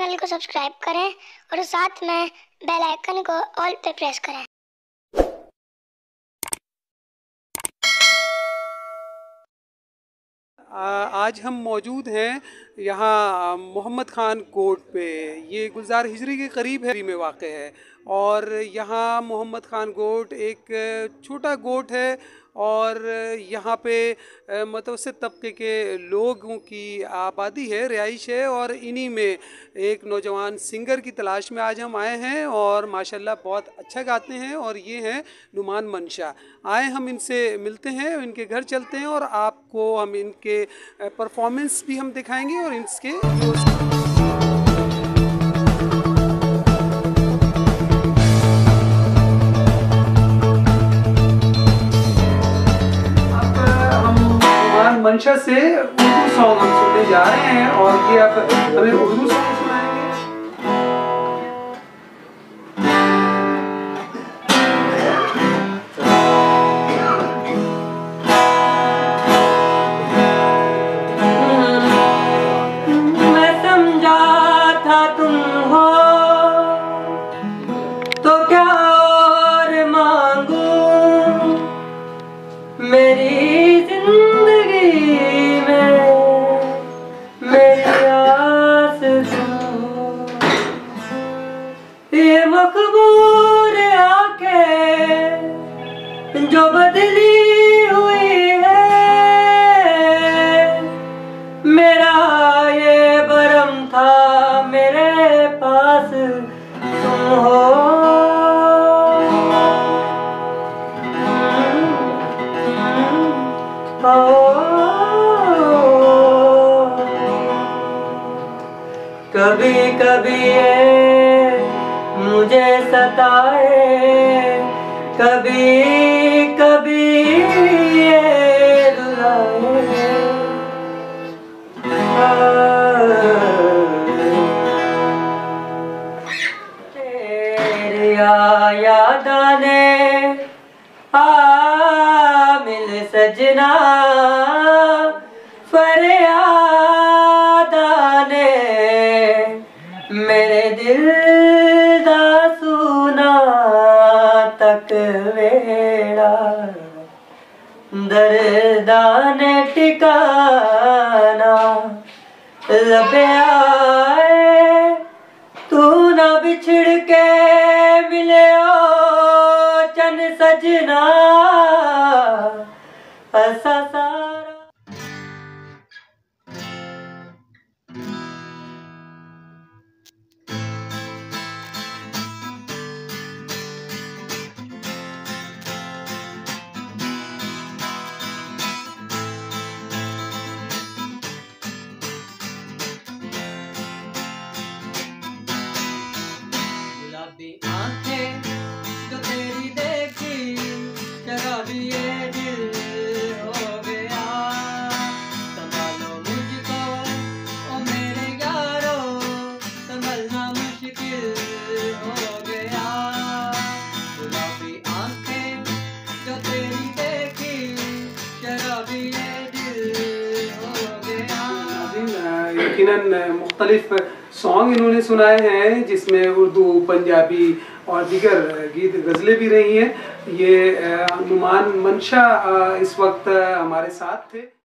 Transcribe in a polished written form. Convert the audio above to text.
Channel को subscribe करें और साथ में बेल आइकन को ऑल पे प्रेस करें। आज हम मौजूद हैं यहाँ मोहम्मद खान कोट पे। ये गुलजार हिजरी के करीब है में वाक़ है और यहाँ मोहम्मद खान गोट एक छोटा गोट है और यहाँ पे मुतवस्सित तबके के लोगों की आबादी है, रिहाइश है और इन्हीं में एक नौजवान सिंगर की तलाश में आज हम आए हैं और माशाल्लाह बहुत अच्छा गाते हैं और ये हैं नुमान मंशा। आए हम इनसे मिलते हैं, इनके घर चलते हैं और आपको हम इनके परफॉर्मेंस भी हम दिखाएंगे और इसके मंशा से उर्दू सॉन्ग हम सुनने जा रहे हैं और ये अब हमें उर्दू सॉन्ग सुनाएंगे। मैं समझा था तुम हो तो क्या और मांगू, मेरी ये मकबूल आंखें जो बदली हुई है, मेरा ये भरम था मेरे पास तुम हो। कभी कभी मुझे सताए, कभी कभी ये रुलाए। तेरी याद आने आ मिल सजना, फरियाद आने मेरे दिल दा सुना तक वेड़ा, दर्दा ने टिकाना लभ्या है, तू ना बिछड़ के मिले ओ चन सजना, ऐसा सारा आंखें जो तेरी देखी, शराबी ये दिल हो गया। संभालो मुझको ओ मेरे यारो, संभलना मुश्किल हो गया। गुलाबी आंखें जो तेरी देखी, शराबी ये दिल हो गया। यकीनन मुख्तलिफ सॉन्ग इन्होंने सुनाए हैं जिसमें उर्दू, पंजाबी और दीगर गीत गज़लें भी रही हैं। ये नुमान मंशा इस वक्त हमारे साथ थे।